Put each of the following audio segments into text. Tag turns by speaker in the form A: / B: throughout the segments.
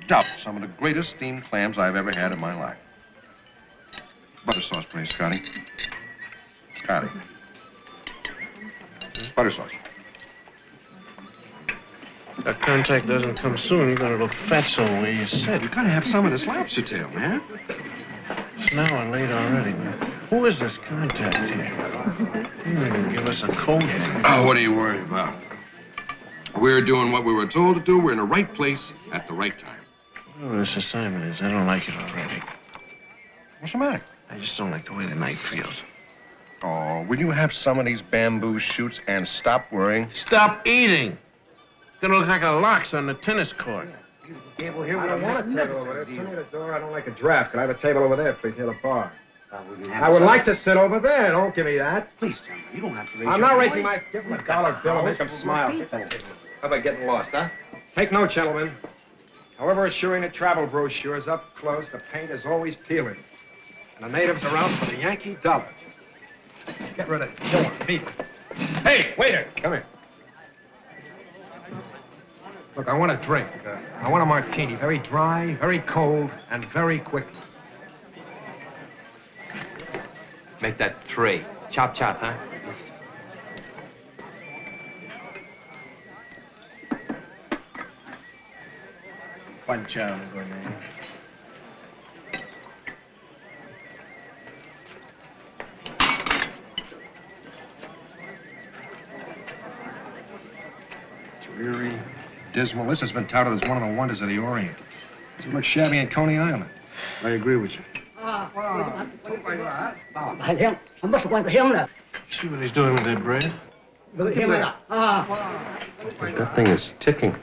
A: stuffed some of the greatest steamed clams I've ever had in my life. Butter sauce, please, Scotty. Scotty. Butter sauce.
B: If that contact doesn't come soon, you're gonna look fatso where you sit.
A: You gotta have some of this lobster tail, man.
B: It's an hour late already, man. Who is this contact here? He didn't even give us a code.
A: Oh, what are you worried about? We're doing what we were told to do. We're in the right place at the right time.
B: Whatever this assignment is, I don't like it already.
A: What's the matter?
B: I just don't like the way the night feels.
A: Oh, will you have some of these bamboo shoots and stop worrying?
B: Stop eating! Gonna look like a lox on the tennis court.
C: Table here, we don't want a table over there. Turn me the door. I don't like a draft. Can I have a table over there, please, near the bar? I would like to sit over there. Don't give me that.
D: Please, gentlemen, you don't have to raise
C: I'm
D: your
C: not
D: voice.
C: raising my... Give him a dollar bill and make him smile.
D: How about getting lost, huh?
C: Take note, gentlemen. However assuring the travel brochures, up close, the paint is always peeling. And the natives are out for the Yankee dollar. Get rid of it. Don't want people. Hey, waiter, come here. Look, I want a drink. I want a martini. Very dry, very cold, and very quickly.
D: Make that 3. Chop, chop, huh?
B: Punch out, Gourmet.
C: Dreary, dismal. This has been touted as one of the wonders of the Orient. Doesn't look shabby in Coney Island.
A: I agree with you.
B: See what he's doing with that bread?
A: That thing is ticking.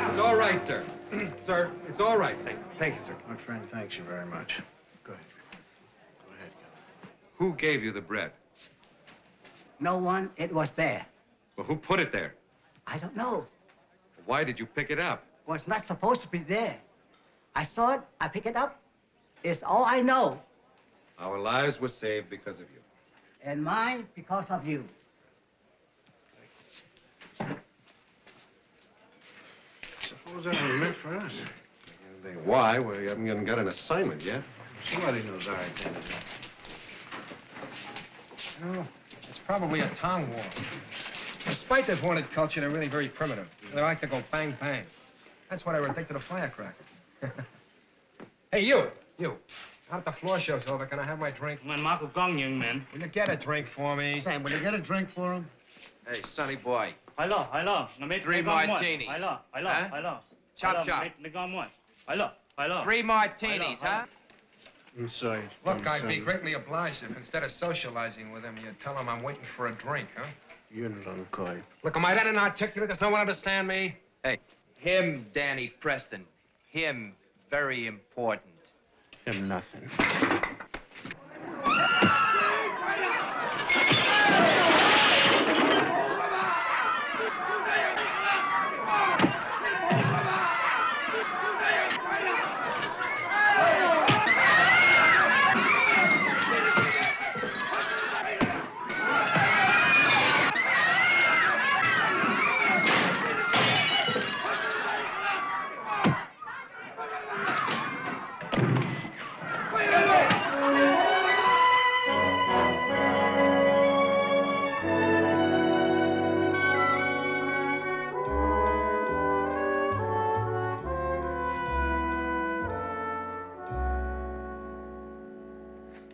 C: It's all right, sir. Sir, it's all right. Thank you, sir.
B: My friend, thanks you very much. Go ahead. Go ahead,
C: Who gave you the bread?
E: No one, it was there.
C: Well, who put it there?
E: I don't know.
C: Why did you pick it up?
E: Was not supposed to be there. I saw it, I picked it up. It's all I know.
C: Our lives were saved because of you.
E: And mine because of you.
B: Suppose that was meant for us.
A: Why? We haven't even got an assignment yet.
B: Somebody knows our identity.
C: Oh, it's probably a tongue war. Despite their vaunted culture, they're really very primitive. They like to go bang, bang. That's why they were addicted to firecrackers. Hey, you. Now that the floor show's over, can I have my drink? Will you get a drink for me?
D: Sam, will you get a drink for him? Hey, sonny boy. 3 martinis. Huh? Chop, chop. 3 martinis, huh?
B: I'm sorry.
C: Look, I'd be greatly obliged if instead of socializing with him, you'd tell him I'm waiting for a drink, huh?
B: You're not quite.
C: Look, am I that inarticulate? Does no one understand me?
D: Hey, him, Danny Preston. Him, very important.
B: Him nothing.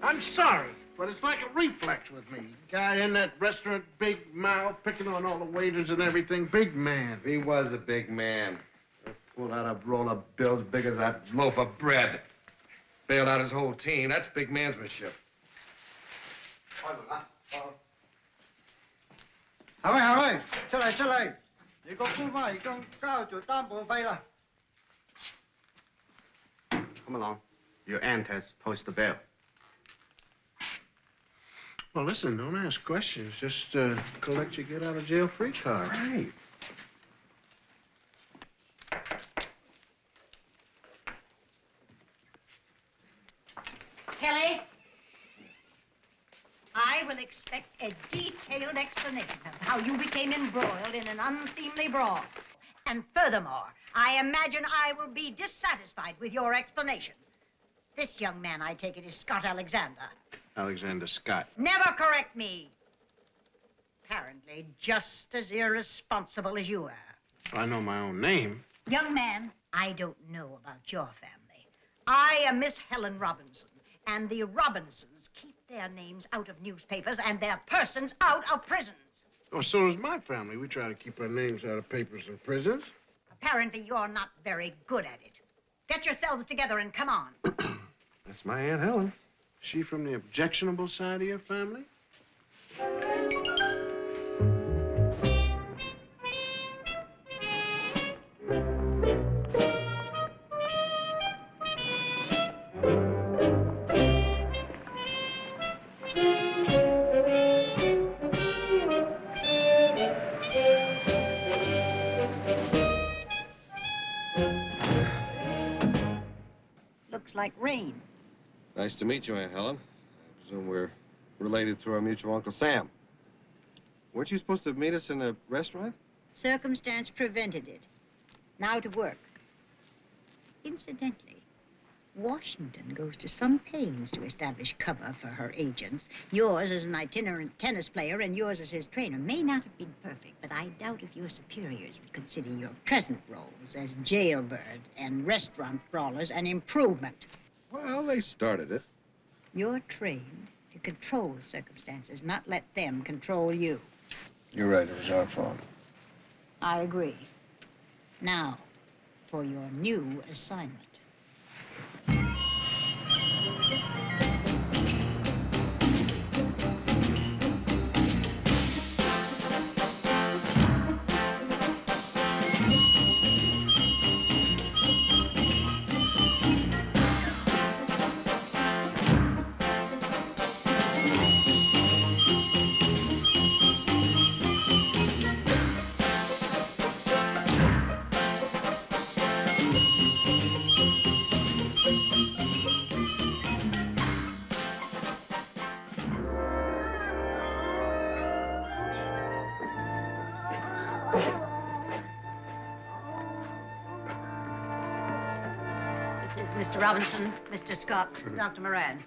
B: I'm sorry, but it's like a reflex with me. Guy in that restaurant, big mouth, picking on all the waiters and everything. Big man.
A: He was a big man. Pulled out a roll of bills big as that loaf of bread. Bailed out his whole team. That's big mansmanship.
F: 行喂，行喂，出嚟出嚟！你個官方已經交咗擔保費啦。come along. Your aunt has posted the bail.
B: Well, listen, don't ask questions. Just collect your get-out-of-jail-free card.
A: Right.
G: Kelly, I will expect a detailed explanation of how you became embroiled in an unseemly brawl. And furthermore, I imagine I will be dissatisfied with your explanation. This young man, I take it, is Scott Alexander.
B: Alexander Scott.
G: Never correct me. Apparently just as irresponsible as you are.
B: I know my own name.
G: Young man, I don't know about your family. I am Miss Helen Robinson, and the Robinsons keep their names out of newspapers and their persons out of prisons.
B: Oh, so does my family. We try to keep our names out of papers and prisons.
G: Apparently you're not very good at it. Get yourselves together and come on.
A: That's my Aunt Helen.
B: Is she from the objectionable side of your family?
G: Looks like rain.
A: Nice to meet you, Aunt Helen. I presume we're related through our mutual Uncle Sam. Weren't you supposed to meet us in a restaurant?
G: Circumstance prevented it. Now to work. Incidentally, Washington goes to some pains to establish cover for her agents. Yours as an itinerant tennis player and yours as his trainer may not have been perfect, but I doubt if your superiors would consider your present roles as jailbird and restaurant brawlers an improvement.
A: Well, they started it.
G: You're trained to control circumstances, not let them control you.
A: You're right, it was our fault.
G: I agree. Now, for your new assignment. This is Mr. Robinson, Mr. Scott, Dr. Moran.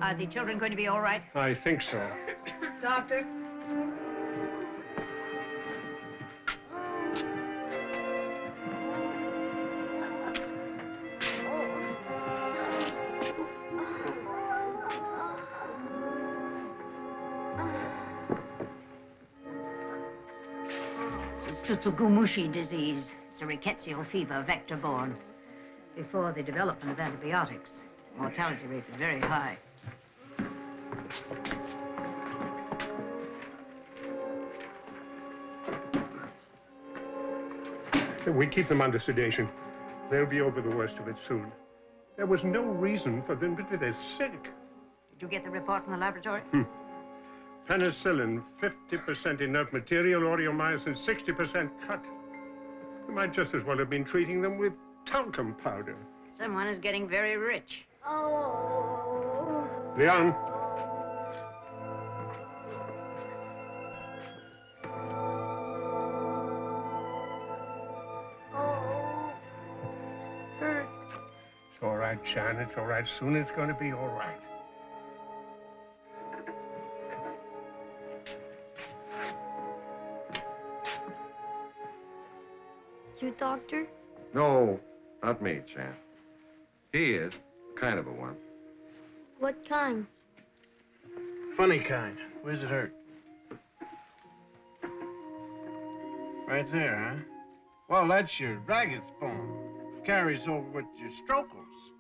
G: Are the children going to be all right?
B: I think so.
G: Doctor? This is Tsutsugamushi disease. It's a rickettsial fever, vector-borne. Before the development of antibiotics, the mortality rate is very high.
H: We keep them under sedation. They'll be over the worst of it soon. There was no reason for them to be this sick.
G: Did you get the report from the laboratory?
H: Penicillin, 50% inert material, aureomycin, 60% cut. You might just as well have been treating them with talcum powder.
G: Someone is getting very rich.
I: Oh.
H: Leon.
I: Hurt.
H: It's all right, Chan. It's all right. Soon it's going to be all right.
I: You doctor?
A: No, not me, Chan. He is kind of a one.
I: What kind?
B: Funny kind. Where's it hurt? Right there, huh? Well, that's your ragged bone. Carries over with your strokels.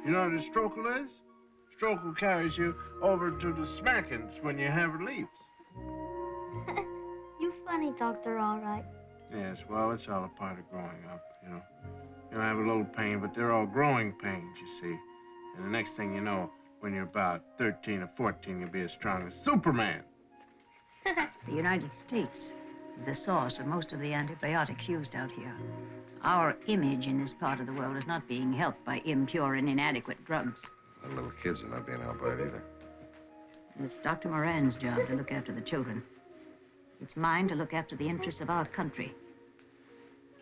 B: You know what a strokel is? Strokel carries you over to the smackings when you have reliefs.
I: You funny doctor, all right.
B: Yes, well, it's all a part of growing up, you know. You'll have a little pain, but they're all growing pains, you see. And the next thing you know, when you're about 13 or 14, you'll be as strong as Superman.
G: The United States is the source of most of the antibiotics used out here. Our image in this part of the world is not being helped by impure and inadequate drugs.
A: The little kids are not being helped by it either.
G: And it's Dr. Moran's job to look after the children. It's mine to look after the interests of our country.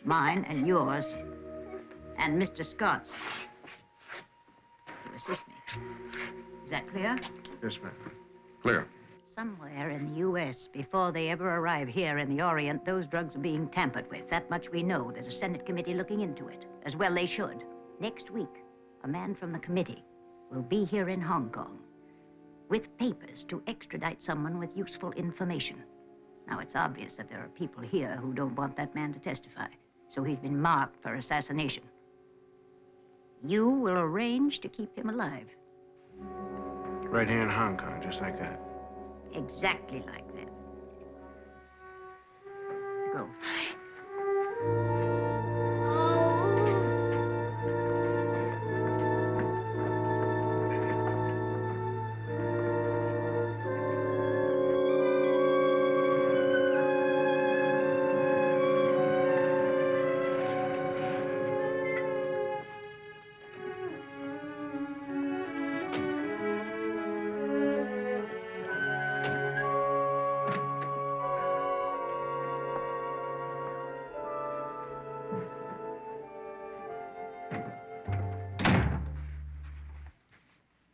G: Mine and yours. And Mr. Scott's. To assist me. Is that clear?
B: Yes, ma'am.
A: Clear.
G: Somewhere in the U.S., before they ever arrive here in the Orient, those drugs are being tampered with. That much we know. There's a Senate committee looking into it. As well they should. Next week, a man from the committee will be here in Hong Kong with papers to extradite someone with useful information. Now, it's obvious that there are people here who don't want that man to testify, so he's been marked for assassination. You will arrange to keep him alive.
B: Right here in Hong Kong, just like that.
G: Exactly like that. Let's go.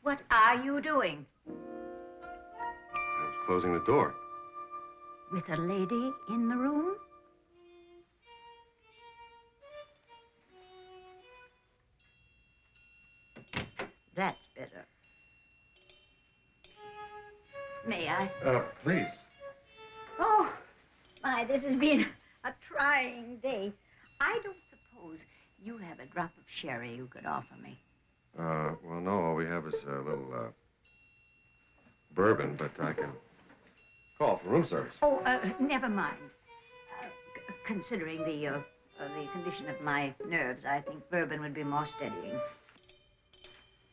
G: What are you doing?
A: I was closing the door.
G: With a lady in the room? That's better. May I?
A: Please.
G: Oh, my, this has been a trying day. I don't suppose you have a drop of sherry you could offer me.
A: Well, no, all we have is a little, bourbon, but I can call for room service.
G: Oh, never mind. Considering the condition of my nerves, I think bourbon would be more steadying.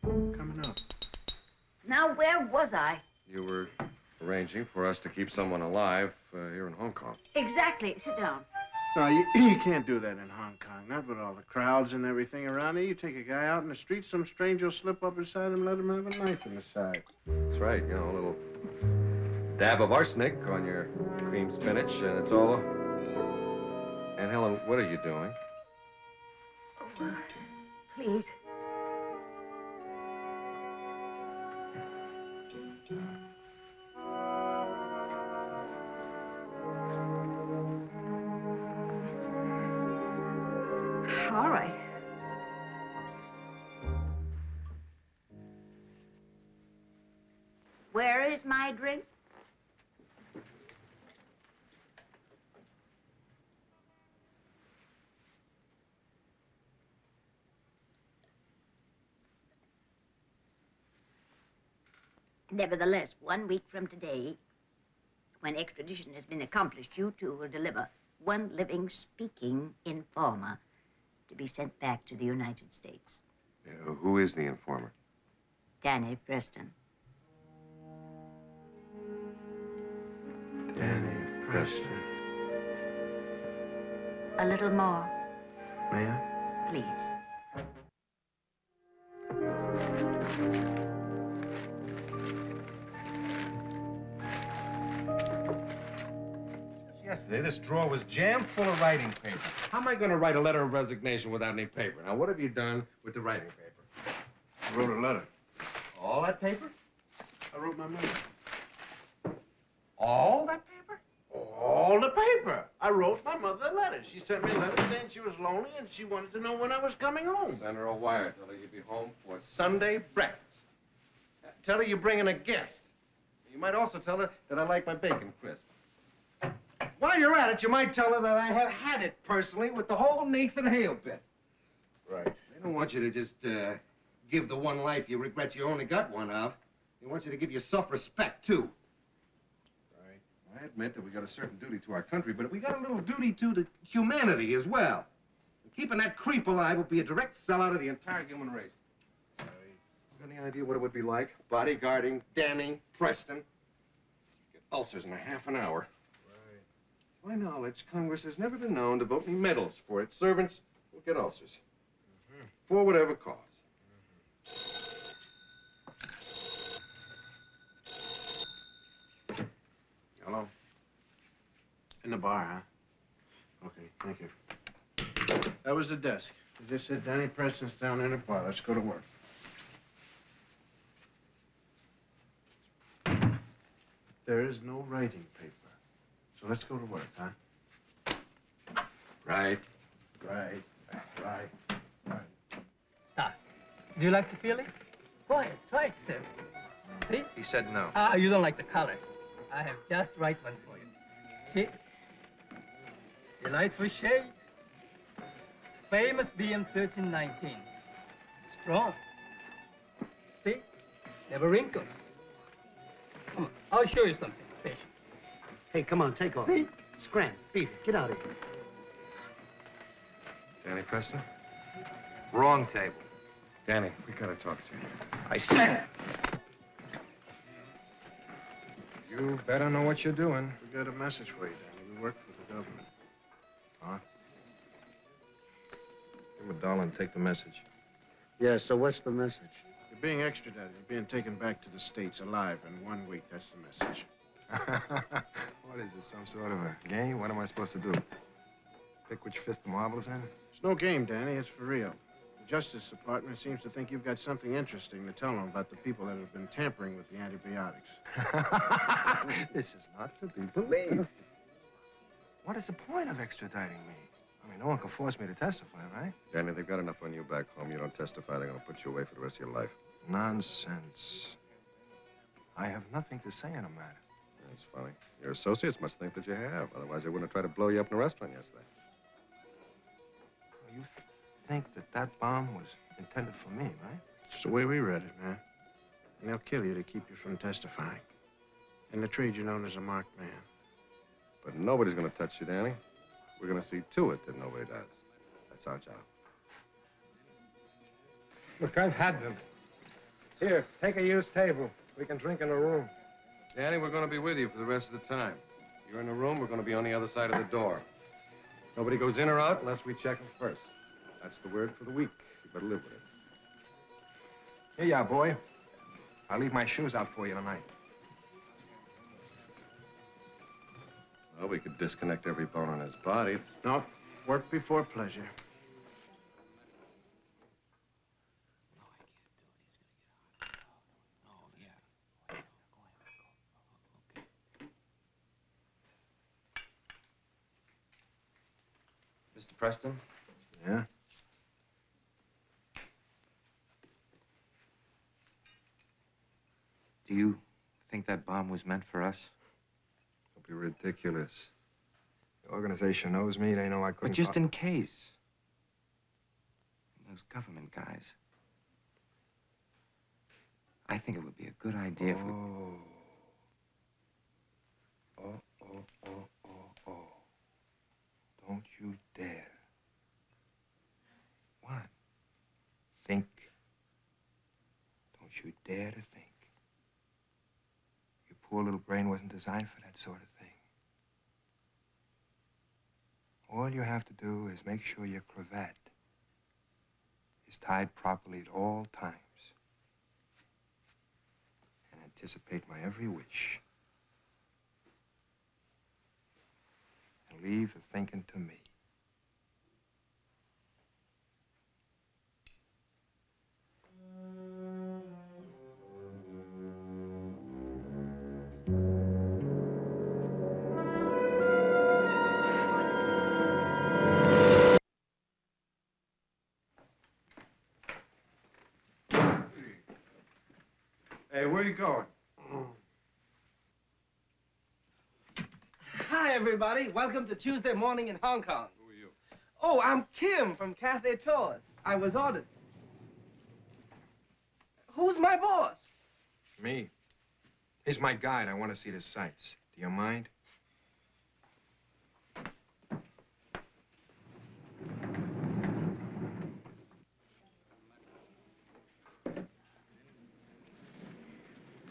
B: Coming up.
G: Now, where was I?
A: You were arranging for us to keep someone alive here in Hong Kong.
G: Exactly. Sit down.
B: No, you can't do that in Hong Kong. Not with all the crowds and everything around here. You take a guy out in the street, some stranger will slip up beside him, let him have a knife in the side.
A: That's right, you know, a little dab of arsenic on your cream spinach, and it's all. And Helen, what are you doing?
G: Oh, please. All right. Where is my drink? Nevertheless, 1 week from today, when extradition has been accomplished, you two will deliver one living, speaking informer to be sent back to the United States.
A: Who is the informer?
G: Danny Preston.
B: Danny Preston.
G: A little more,
B: May I?
G: please.
A: Yesterday, this drawer was jammed full of writing paper. How am I going to write a letter of resignation without any paper? Now, what have you done with the writing paper?
B: I wrote a letter.
A: All that paper?
B: I wrote my mother.
A: All that paper?
B: All the paper. I wrote my mother a letter. She sent me a letter saying she was lonely and she wanted to know when I was coming home.
A: Send her a wire. Tell her you'll be home for Sunday breakfast. Tell her you're bringing a guest. You might also tell her that I like my bacon crisp. While you're at it, you might tell her that I have had it personally with the whole Nathan Hale bit.
B: Right.
A: They don't want you to just give the one life you regret you only got one of. They want you to give you self-respect, too.
B: Right.
A: I admit that we got a certain duty to our country, but we got a little duty to humanity as well. In Keeping that creep alive would be a direct sellout of the entire human race. Got any idea what it would be like? Bodyguarding, damning, Preston. Get ulcers in a half an hour. Right. To my knowledge, Congress has never been known to vote any medals for its servants who get ulcers. For whatever cause.
B: Hello? In the bar, huh? Okay, thank you. That was the desk. They just said Danny Preston's down in the bar. Let's go to work. There is no writing paper. So let's go to work, huh?
A: Right.
B: Right.
E: Doc, do you like the feeling? Go ahead, try it, sir. See?
C: He said no.
E: You don't like the color. I have just the right one for you. See? Delightful shade. It's famous BM 1319. Strong. See? Never wrinkles. Come on, I'll show you something special.
J: Hey, come on, take off.
E: See?
J: Scram, beat it. Get out of here.
A: Danny Preston?
C: Wrong table.
A: Danny, we gotta talk to you.
C: I said. You better know what you're doing.
B: We got a message for you, Danny. We work for the government.
C: Huh? Give him a dollar and take the message.
J: Yeah, so what's the message?
B: You're being extradited. You're being taken back to the States alive in 1 week. That's the message.
C: What is this, some sort of a game? What am I supposed to do? Pick which fist the marble is in?
B: It's no game, Danny. It's for real. The Justice Department seems to think you've got something interesting to tell them about the people that have been tampering with the antibiotics.
C: This is not to be believed. What is the point of extraditing me? I mean, no one can force me to testify, right?
A: Danny, they've got enough on you back home. You don't testify, they're gonna put you away for the rest of your life.
C: Nonsense. I have nothing to say in a matter.
A: That's funny. Your associates must think that you have. Otherwise, they wouldn't have tried to blow you up in a restaurant yesterday.
C: You think that bomb was intended for me, right?
B: It's the way we read it, man. And they'll kill you to keep you from testifying. In the trade, you're known as a marked man.
A: But nobody's gonna touch you, Danny. We're gonna see to it that nobody does. That's our job.
C: Look, I've had them. Here, take a used table. We can drink in the room.
A: Danny, we're gonna be with you for the rest of the time. You're in the room, we're gonna be on the other side of the door. Nobody goes in or out unless we check them first. That's the word for the week. You better live with it.
C: Here you are, boy. I'll leave my shoes out for you tonight.
A: Well, we could disconnect every bone on his body.
B: No, work before pleasure.
D: Mr. Preston?
B: Yeah?
D: Do you think that bomb was meant for us?
C: Don't be ridiculous. The organization knows me. They know I couldn't...
D: But just in case. Those government guys. I think it would be a good idea if we...
C: Oh. Don't you dare.
D: What?
C: Think. Don't you dare to think. Your poor little brain wasn't designed for that sort of thing. All you have to do is make sure your cravat is tied properly at all times. And anticipate my every wish. And leave the thinking to me.
A: Hey, where are you going?
K: Hi, everybody. Welcome to Tuesday morning in Hong Kong.
A: Who are you?
K: Oh, I'm Kim from Cathay Tours. I was ordered. Who's my boss?
C: Me? He's my guide. I want to see the sights. Do you mind?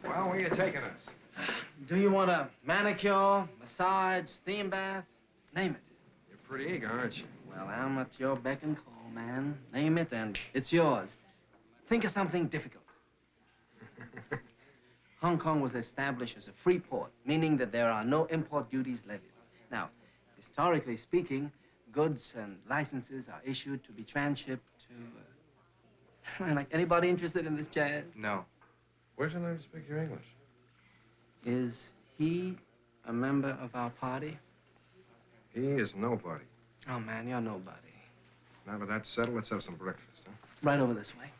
C: Well, where are you taking us?
K: Do you want a manicure, massage, steam bath? Name it.
C: You're pretty eager, aren't you?
K: Well, I'm at your beck and call, man. Name it and it's yours. Think of something difficult. Hong Kong was established as a free port, meaning that there are no import duties levied. Now, historically speaking, goods and licenses are issued to be transshipped to... like, anybody interested in this jazz?
D: No.
C: Where'd you learn to speak your English?
K: Is he a member of our party?
C: He is nobody.
K: Oh, man, you're nobody.
C: Now that that's settled, let's have some breakfast, huh?
K: Right over this way.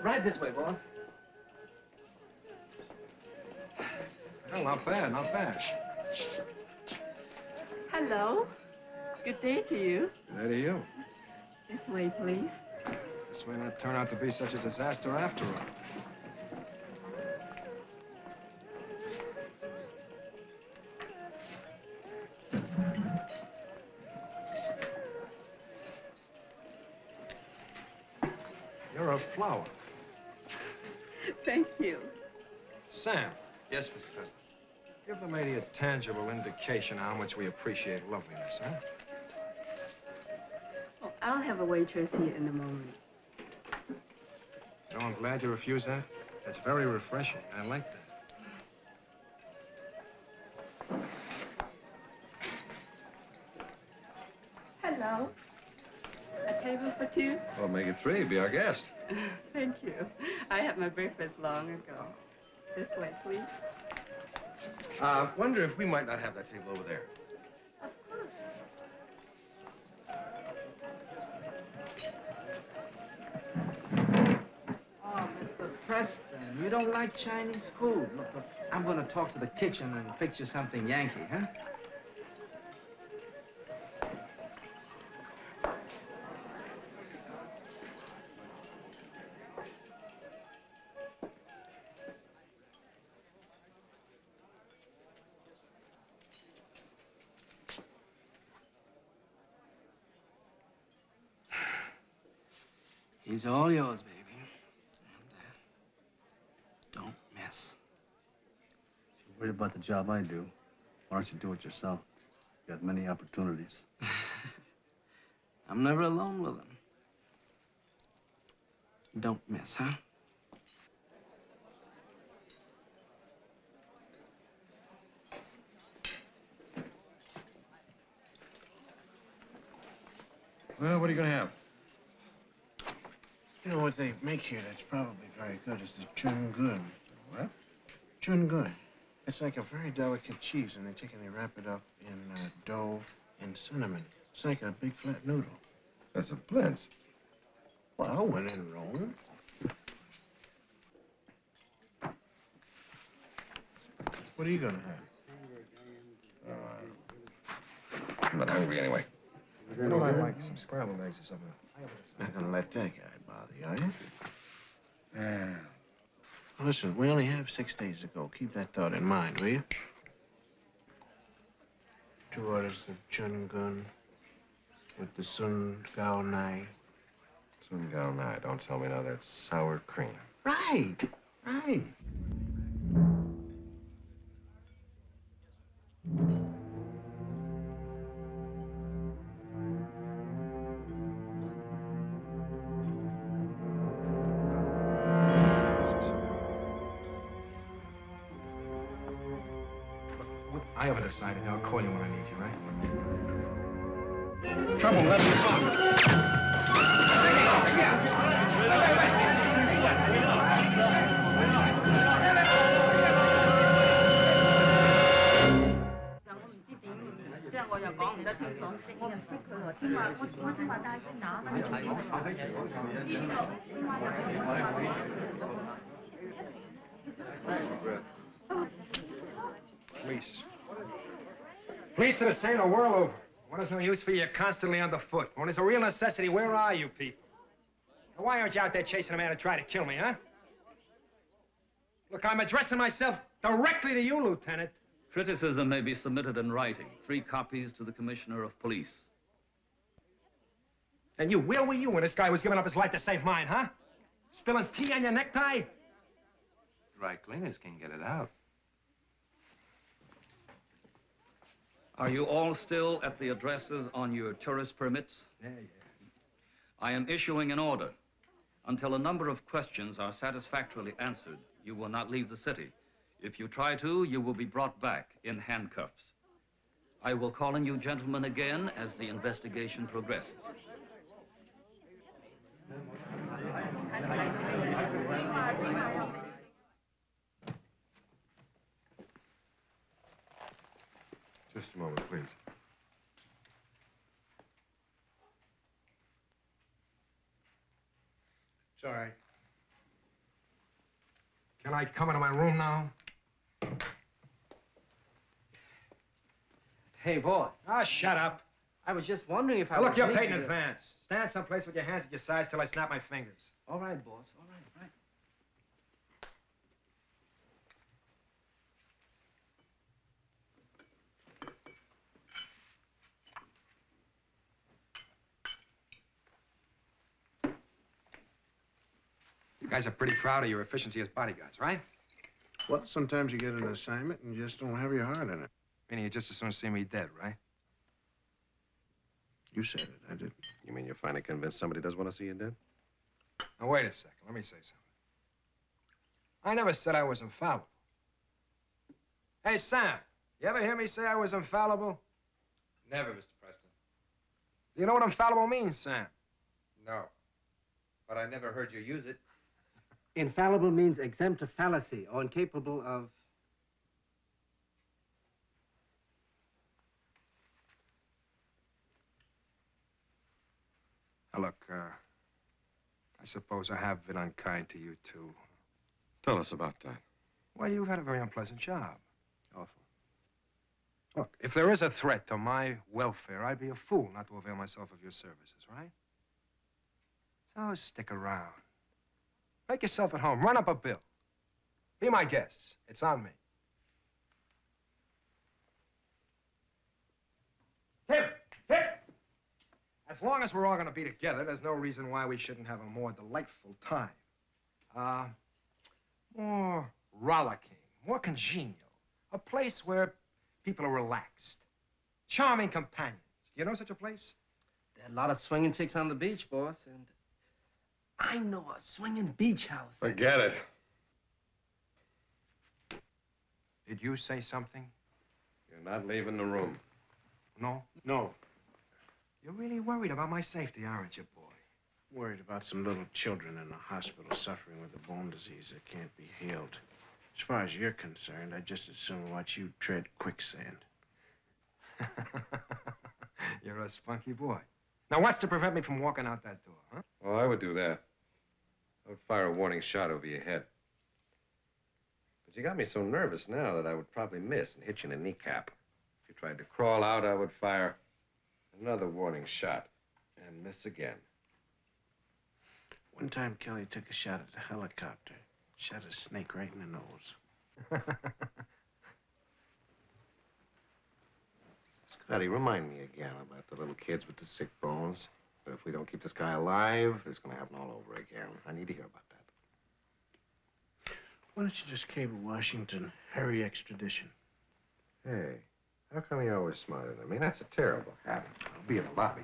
K: Right this way, boss.
C: Well, not bad, not bad.
L: Hello. Good day to you.
C: Good day to you.
L: This way, please.
C: This may not turn out to be such a disaster after all. You're a flower.
L: Thank you.
C: Sam,
D: Yes, Mr. President.
C: give the lady a tangible indication of how much we appreciate loveliness, huh?
L: Oh, I'll have a waitress here in a moment.
C: You know, I'm glad you refused that. That's very refreshing. I like that.
L: Hello. A table for two?
A: Well, make it 3. Be our guest.
L: Thank you. I had my breakfast long ago. This way, please.
A: Wonder if we might not have that table over there.
L: Of course.
K: Oh, Mr. Preston, you don't like Chinese food. Look, I'm gonna talk to the kitchen and fix you something Yankee, huh? He's all yours, baby. And, don't miss.
J: If you're worried about the job I do, why don't you do it yourself? You got many opportunities.
K: I'm never alone with him. Don't miss, huh?
A: Well, what are you going to have?
B: You know what they make here that's probably very good is the chun gun.
A: What?
B: Chun gun. It's like a very delicate cheese, and they take and they wrap it up in dough and cinnamon. It's like a big flat noodle.
A: That's a blintz.
B: Well, when in Rome. What are you gonna have?
A: I'm not hungry anyway.
C: You know, I'd like some scrambled eggs or something.
B: Not gonna let that guy bother you, are you?
A: Yeah.
B: Well, listen, we only have 6 days to go. Keep that thought in mind, will you? 2 orders of chun gun, with the Sun Gao Nai.
A: Soon go now. Don't tell me now that's sour cream.
B: Right, right.
C: I haven't decided. I'll call you when I need you, right? Trouble, let me Police. Police are the same the world over. When there's no use for you, you're constantly underfoot. When there's a real necessity, where are you people? Now, why aren't you out there chasing a man who tried to kill me, huh? Look, I'm addressing myself directly to you, Lieutenant.
M: Criticism may be submitted in writing. 3 copies to the Commissioner of Police.
C: And you, where were you when this guy was giving up his life to save mine, huh? Spilling tea on your necktie?
D: Dry cleaners can get it out.
M: Are you all still at the addresses on your tourist permits?
C: Yeah.
M: I am issuing an order. Until a number of questions are satisfactorily answered, you will not leave the city. If you try to, you will be brought back in handcuffs. I will call on you gentlemen again as the investigation progresses.
A: Just a moment, please.
B: It's all right.
C: Can I come into my room now?
K: Hey, boss.
C: Ah, shut up.
K: I was just wondering if I
C: Now, look,
K: was
C: you're
K: making
C: paid in
K: a-
C: advance. Stand someplace with your hands at your sides till I snap my fingers.
K: All right, boss. All right.
C: You guys are pretty proud of your efficiency as bodyguards, right?
B: Well, sometimes you get an assignment and you just don't have your heart in it.
C: Meaning you just as soon see me dead, right?
B: You said it, I didn't.
A: You mean you're finally convinced somebody does want to see you dead?
C: Now, wait a second. Let me say something. I never said I was infallible. Hey, Sam, you ever hear me say I was infallible?
D: Never, Mr. Preston.
C: Do you know what infallible means, Sam?
D: No. But I never heard you use it.
K: Infallible means exempt of fallacy or incapable of...
C: Now, look, I suppose I have been unkind to you, too.
A: Tell us about that.
C: Well, you've had a very unpleasant job. Awful. Look, if there is a threat to my welfare, I'd be a fool not to avail myself of your services, right? So stick around. Make yourself at home. Run up a bill. Be my guests. It's on me. Tim! As long as we're all going to be together, there's no reason why we shouldn't have a more delightful time. More rollicking, more congenial. A place where people are relaxed. Charming companions. Do you know such a place?
K: There are a lot of swinging chicks on the beach, boss, and I know a swinging beach house.
A: Forget it.
C: Did you say something?
A: You're not leaving the room.
C: No?
B: No.
C: You're really worried about my safety, aren't you, boy?
B: Worried about some little children in the hospital suffering with a bone disease that can't be healed. As far as you're concerned, I'd just as soon watch you tread quicksand.
C: You're a spunky boy. Now, what's to prevent me from walking out that door, huh?
A: Well, I would do that. I would fire a warning shot over your head. But you got me so nervous now that I would probably miss and hit you in the kneecap. If you tried to crawl out, I would fire another warning shot and miss again.
B: One time, Kelly took a shot at the helicopter. Shot a snake right in the nose.
C: It's
A: Eddie, remind me again about the little kids with the sick bones. But if we don't keep this guy alive, it's going to happen all over again. I need to hear about that.
B: Why don't you just cable Washington, hurry extradition?
A: Hey, how come you're always smarter than me? That's a terrible habit. I'll be in the lobby.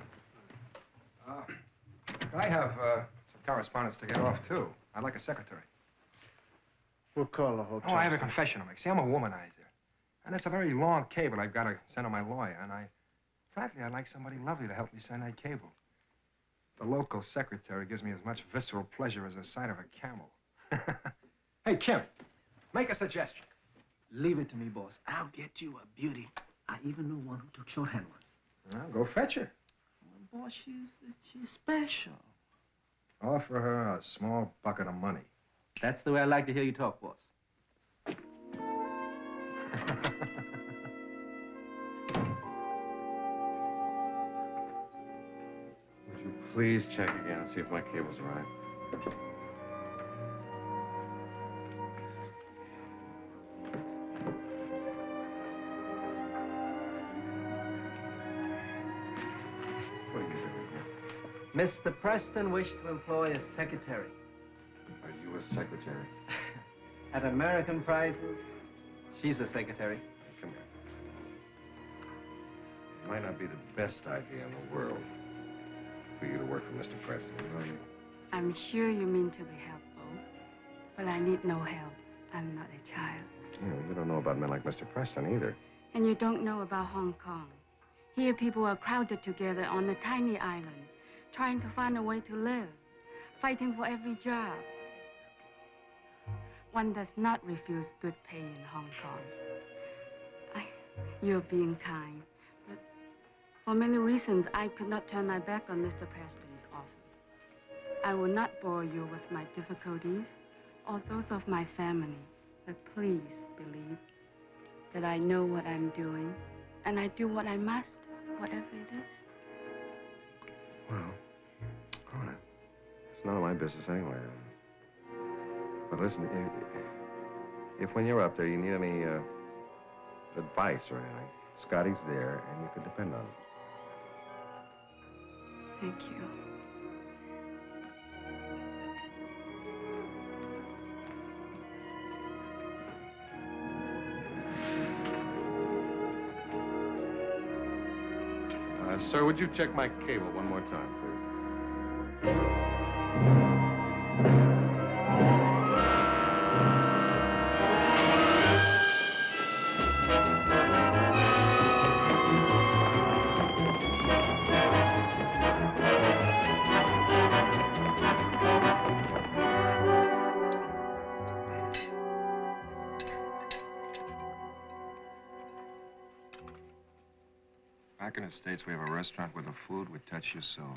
C: Could I have some correspondence to get off, too? I'd like a secretary.
B: We'll call the hotel.
C: Oh, I have a confession to make. See, I'm a womanizer. And it's a very long cable I've got to send to my lawyer. And frankly, I'd like somebody lovely to help me send that cable. The local secretary gives me as much visceral pleasure as the sight of a camel. Hey, Kim, make a suggestion.
K: Leave it to me, boss. I'll get you a beauty. I even know one who took shorthand once.
C: Well, go fetch her.
K: Well, boss, she's special.
C: Offer her a small bucket of money.
K: That's the way I like to hear you talk, boss.
A: Would you please check again and see if my cable's all right? What are you doing here?
K: Mr. Preston wished to employ a secretary.
A: Are you a secretary?
K: At American Prizes, she's a secretary.
A: Come here. It might not be the best idea in the world for you to work for Mr. Preston, you know?
L: I'm sure you mean to be helpful, but I need no help. I'm not a child.
A: Yeah, you don't know about men like Mr. Preston either.
L: And you don't know about Hong Kong. Here people are crowded together on a tiny island, trying to find a way to live, fighting for every job. One does not refuse good pay in Hong Kong. You're being kind, but for many reasons, I could not turn my back on Mr. Preston's offer. I will not bore you with my difficulties or those of my family, but please believe that I know what I'm doing, and I do what I must, whatever it is.
A: Well, all right. It's none of my business anyway. But listen, if when you're up there you need any advice or anything, Scotty's there and you can depend on him.
L: Thank you.
A: Sir, would you check my cable one more time, please?
C: Back in the States, we have a restaurant where the food would touch your soul.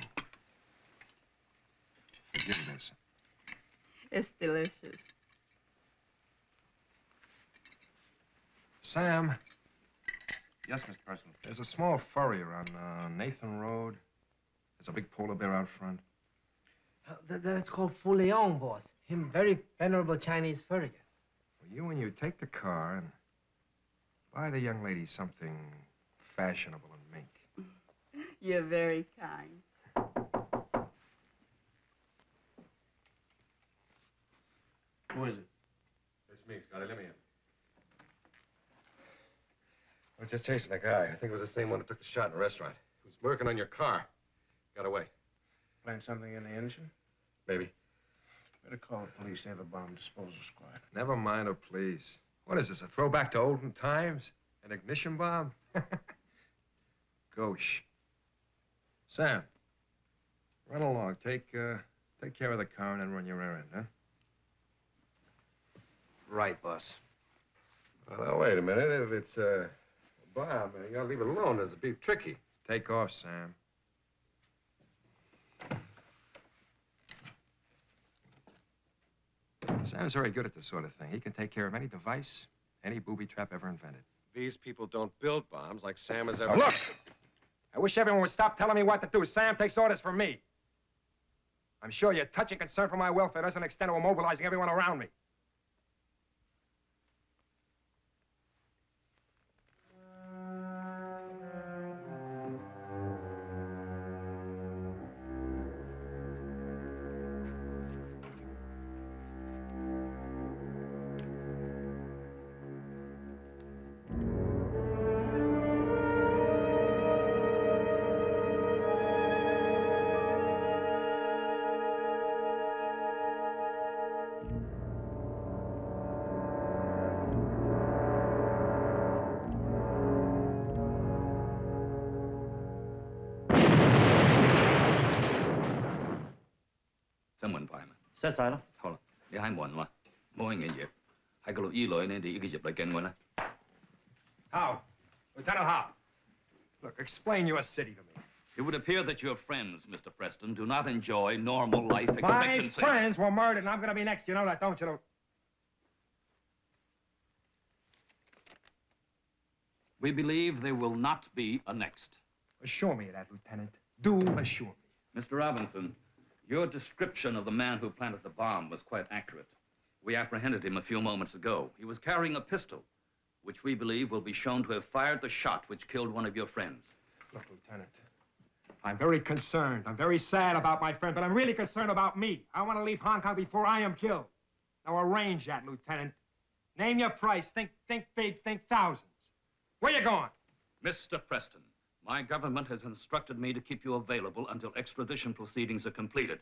C: Forgive this.
L: It's delicious.
C: Sam,
A: Yes, Mr. Preston.
C: there's a small furrier on Nathan Road. There's a big polar bear out front.
K: That's called Fuleon, boss. Him very venerable Chinese furrier.
C: Well, when you take the car and buy the young lady something fashionable and mink.
L: You're very kind.
B: Who is it?
A: It's me, Scotty. Let me in. I was just chasing a guy. I think it was the same one who took the shot in the restaurant. He was working on your car. Got away.
B: Plant something in the engine?
A: Maybe.
B: Better call the police. They have a bomb disposal squad.
C: Never mind her, please. What is this, a throwback to olden times? An ignition bomb? Gauche. Sam, run along. Take care of the car and then run your errand, huh?
F: Right, boss.
A: Well, now, wait a minute. If it's a bomb, you gotta leave it alone. It's a bit tricky.
C: Take off, Sam. Sam's very good at this sort of thing. He can take care of any device, any booby trap ever invented.
A: These people don't build bombs like Sam has ever...
C: Now, look! I wish everyone would stop telling me what to do. Sam takes orders from me. I'm sure your touching concern for my welfare doesn't extend to immobilizing everyone around me.
M: 新聞牌嘛
N: ，set 晒啦。
M: 好啦，你喺門嘛，冇人嘅嘢，喺個錄衣裏呢，你一個入嚟見我啦。
C: How? Lieutenant Howe. Look, explain your city to me.
M: It would appear that your friends, Mr. Preston, do not enjoy normal life
C: My
M: expectancy.
C: friends were murdered, and I'm going to be next. You know that, don't you?
M: We believe there will not be a next.
C: Assure me of that, Lieutenant. Do assure me.
M: Mr. Robinson, your description of the man who planted the bomb was quite accurate. We apprehended him a few moments ago. He was carrying a pistol, which we believe will be shown to have fired the shot which killed one of your friends.
C: Look, Lieutenant, I'm very concerned. I'm very sad about my friend, but I'm really concerned about me. I want to leave Hong Kong before I am killed. Now arrange that, Lieutenant. Name your price. Think big, think thousands. Where you going?
M: Mr. Preston, my government has instructed me to keep you available until extradition proceedings are completed.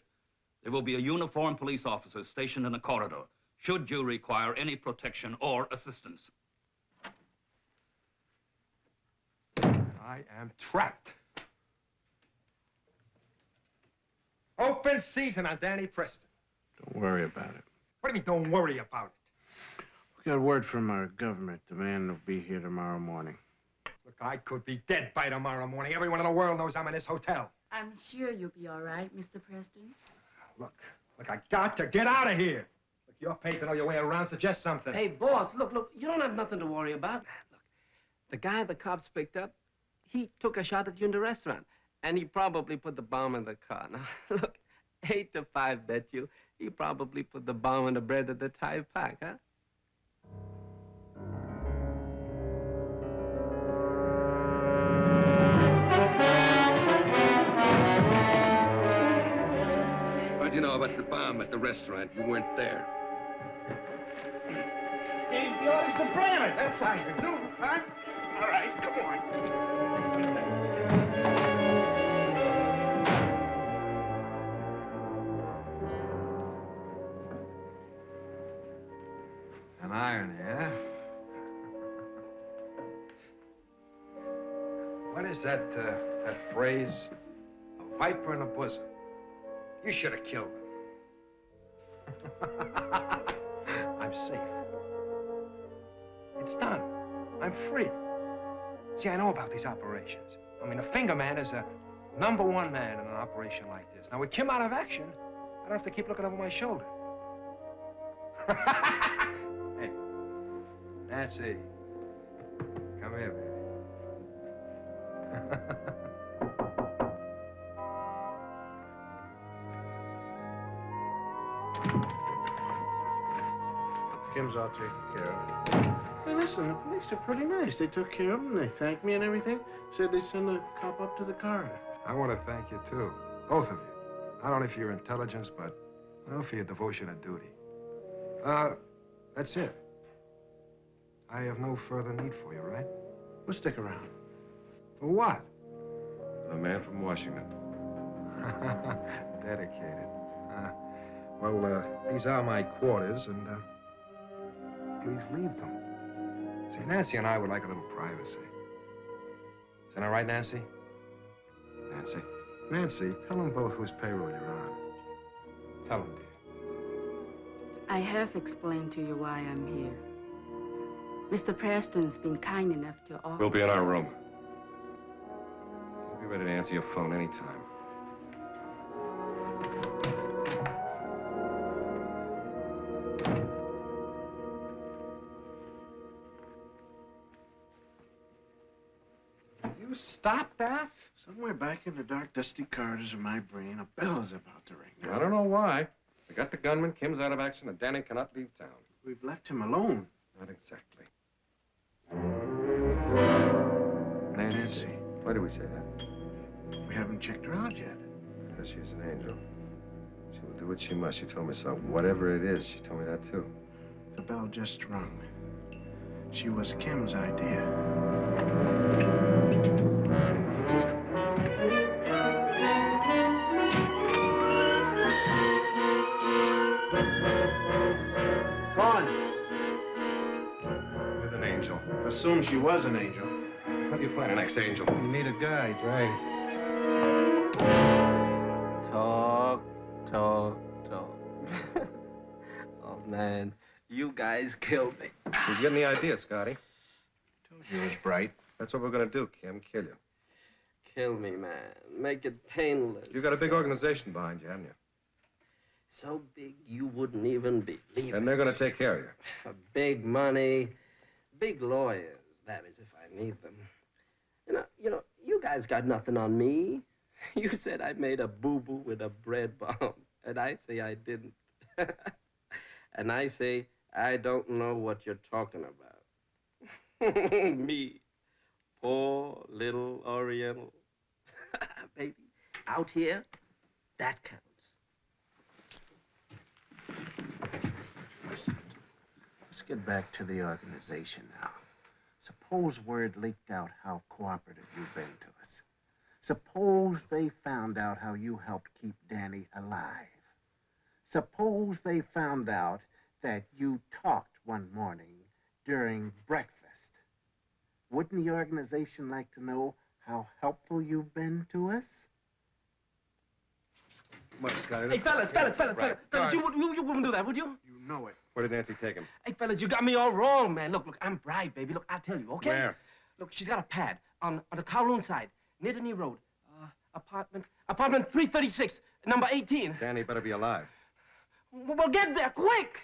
M: There will be a uniformed police officer stationed in the corridor, should you require any protection or assistance.
C: I am trapped. Open season on Danny Preston.
B: Don't worry about it.
C: What do you mean, don't worry about it?
B: We got word from our government. The man will be here tomorrow morning.
C: Look, I could be dead by tomorrow morning. Everyone in the world knows I'm in this hotel.
L: I'm sure you'll be all right, Mr. Preston.
C: Look, I got to get out of here. Look, you're paid to know your way around. Suggest something.
K: Hey, boss, look, you don't have nothing to worry about. Look, the guy the cops picked up, he took a shot at you in the restaurant, and he probably put the bomb in the car. Now, look, 8 to 5 bet you, he probably put the bomb in the bread at the Thai Park, huh?
A: How'd you know about the bomb at the restaurant? You weren't there.
C: Gave the orders to blame it. That's how you do, huh? All right, come on. An irony, eh? What is that phrase? A viper in a bosom. You should have killed him. I'm safe. It's done. I'm free. See, I know about these operations. I mean, the finger man is a #1 man in an operation like this. Now, with Kim out of action, I don't have to keep looking over my shoulder. Hey, Nancy, come here, baby.
B: Kim's all taken care of. Hey, listen, the police are pretty nice. They took care of him, they thanked me and everything. Said they'd send a cop up to the coroner.
C: I want to thank you, too. Both of you. Not only for your intelligence, but well, for your devotion to duty. That's it. I have no further need for you, right?
B: We'll stick around.
C: For what?
A: The man from Washington.
C: Dedicated. Well, these are my quarters, and please leave them. See, Nancy and I would like a little privacy. Is that all right, Nancy? Nancy? Nancy, tell them both whose payroll you're on. Tell them, dear.
L: I have explained to you why I'm here. Mr. Preston's been kind enough to offer...
A: We'll be in our room. You'll be ready to answer your phone anytime.
C: You stop that?
B: Somewhere back in the dark, dusty corridors of my brain, a bell is about to ring.
A: I don't know why. We got the gunman, Kim's out of action, and Danny cannot leave town.
B: We've left him alone.
A: Not exactly. Nancy. Why do we say that?
B: We haven't checked her out yet.
A: Because she's an angel. She will do what she must. She told me so. Whatever it is, she told me that, too.
B: The bell just rung. She was Kim's idea. Gone.
A: With an angel.
B: Assume she was an angel.
A: How do you find an ex-angel?
C: You need a guide, right?
K: Talk, talk, talk. man. You guys killed me.
A: He's getting the idea, Scotty.
B: Told you it was bright.
A: That's what we're gonna do, Kim. Kill you.
K: Kill me, man. Make it painless.
A: You got a big organization behind you, haven't you?
K: So big you wouldn't even believe it.
A: And they're gonna take care of you.
K: Big money, big lawyers. That is, if I need them. You guys got nothing on me. You said I made a boo-boo with a bread bomb, and I say I didn't. And I say I don't know what you're talking about. Me, poor little Oriental. Baby, out here, that counts.
B: Listen, let's get back to the organization now. Suppose word leaked out how cooperative you've been to us. Suppose they found out how you helped keep Danny alive. Suppose they found out that you talked one morning during breakfast. Wouldn't the organization like to know how helpful you've been to us?
A: Come on, Scotty.
K: Hey, fellas, fellas,
A: Right.
K: you wouldn't do that, would you?
B: You know it.
A: Where did Nancy take him?
K: Hey, fellas, you got me all wrong, man. Look, I'm bride, baby. Look, I'll tell you, okay?
A: Where?
K: Look, she's got a pad on the Kowloon side, Nittany Road. Apartment 336, number 18.
A: Danny better be alive.
K: Well, get there, quick!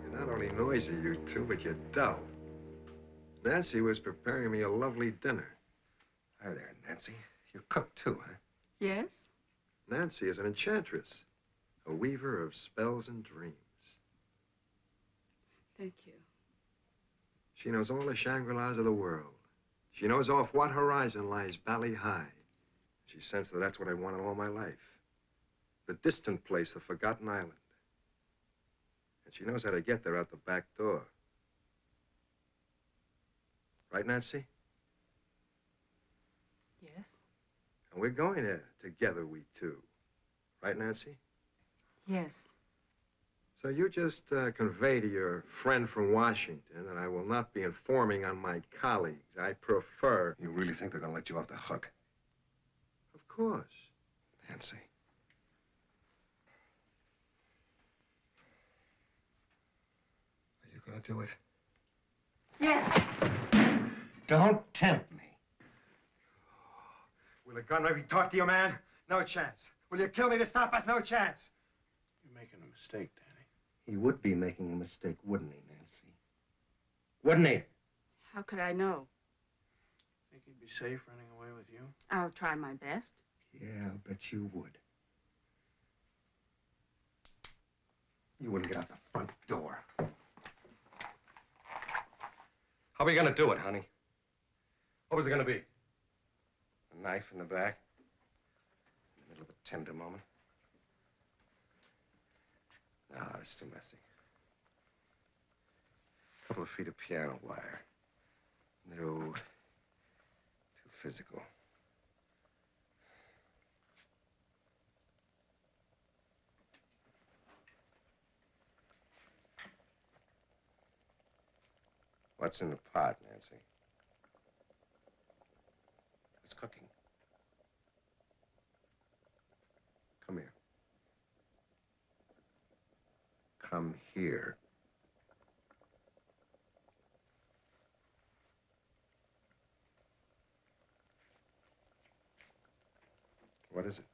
N: You're not only noisy, you two, but you're dull. Nancy was preparing me a lovely dinner.
A: Hi there, Nancy. You cook too, huh?
L: Yes?
N: Nancy is an enchantress, a weaver of spells and dreams.
L: Thank you.
N: She knows all the Shangri-Las of the world. She knows off what horizon lies Bali High. She sensed that that's what I wanted all my life. The distant place, the forgotten island. And she knows how to get there out the back door. Right, Nancy?
L: Yes?
N: And we're going there together, we two. Right, Nancy?
L: Yes.
N: So you just convey to your friend from Washington that I will not be informing on my colleagues. I prefer...
A: You really think they're gonna let you off the hook?
N: Of course.
A: Nancy. Are you gonna do it?
L: Yes.
A: Don't tempt me.
H: Will a gun maybe talk to you, man? No chance. Will you kill me to stop us? No chance.
B: You're making a mistake, Danny.
A: He would be making a mistake, wouldn't he, Nancy? Wouldn't he?
L: How could I know?
B: Think he'd be safe running away with you?
L: I'll try my best.
A: Yeah, I'll bet you would. You wouldn't get out the front door. How are we gonna do it, honey? What was it gonna be? A knife in the back? In the middle of a tender moment? No, it's too messy. A couple of feet of piano wire. No, too physical. What's in the pot, Nancy? It's cooking. Come here. Come here. What is it?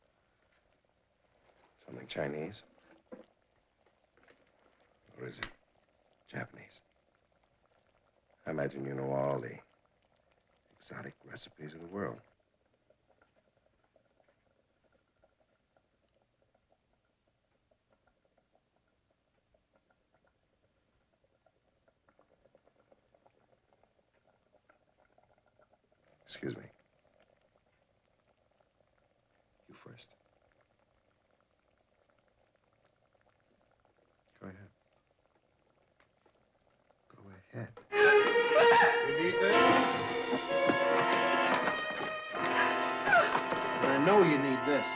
A: Something Chinese? Or is it Japanese? I imagine you know all the exotic recipes of the world.
N: Excuse me. You first.
A: Go ahead. Go ahead.
B: You need this? I know you need this.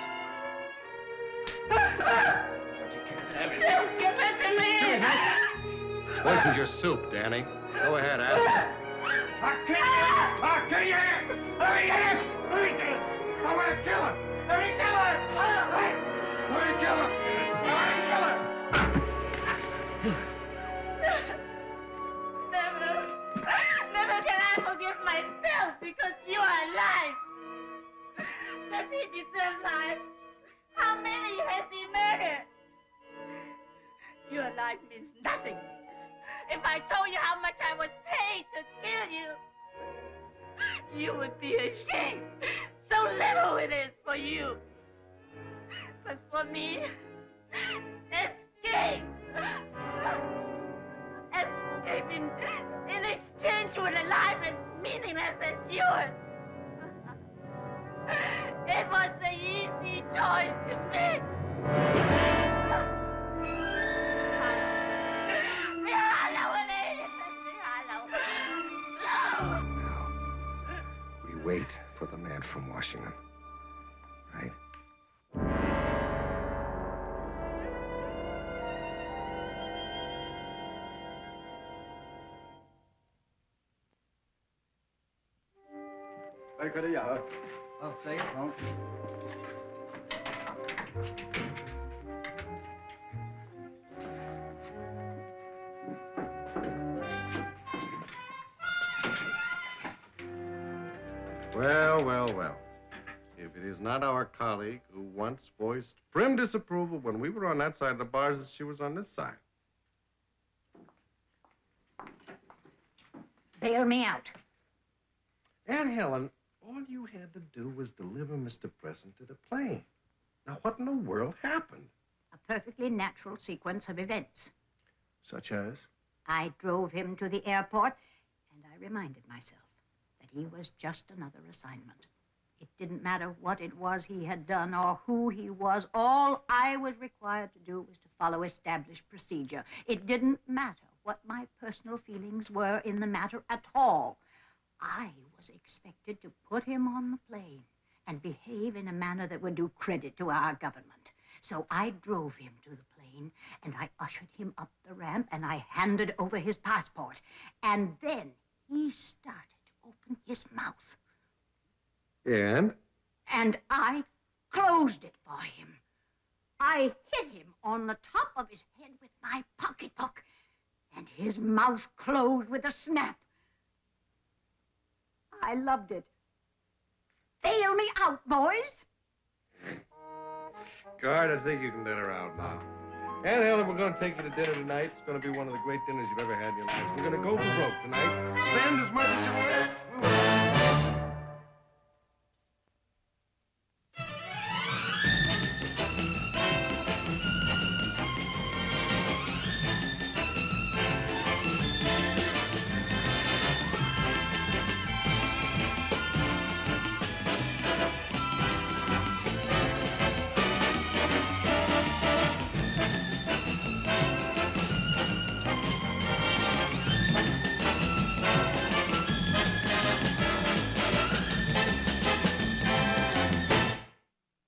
I: Give it to me!
A: Poisoned your soup, Danny. Go ahead, ask him.
I: I'll kill you! I'll kill you! Let me get him! Let me get him! I want to kill him! Let me kill him! Let me kill him! I want to kill him! Never can I forgive myself because you are alive! Does he deserve life? How many has he murdered? Your life means nothing. If I told you how much I was paid to kill you, you would be ashamed. So little it is for you. But for me, escape. Escape in exchange for a life as meaningless as yours. It was the easy choice to make.
N: We wait for the man from Washington, right?
J: Oh, take it home.
A: Well, well, well. If it is not our colleague who once voiced prim disapproval when we were on that side of the bars as she was on this side.
G: Bail me out.
A: Aunt Helen, all you had to do was deliver Mr. Preston to the plane. Now, what in the world happened?
G: A perfectly natural sequence of events.
B: Such as?
G: I drove him to the airport, and I reminded myself that he was just another assignment. It didn't matter what it was he had done or who he was. All I was required to do was to follow established procedure. It didn't matter what my personal feelings were in the matter at all. I was expected to put him on the plane and behave in a manner that would do credit to our government. So I drove him to the plane, and I ushered him up the ramp, and I handed over his passport. And then he started to open his mouth.
A: And?
G: And I closed it for him. I hit him on the top of his head with my pocketbook, and his mouth closed with a snap. I loved it. Bail me out, boys.
A: Guard, I think you can let her out now. Aunt Helen, we're going to take you to dinner tonight. It's going to be one of the great dinners you've ever had in your life. We're going to go for broke tonight. Spend as much as you want.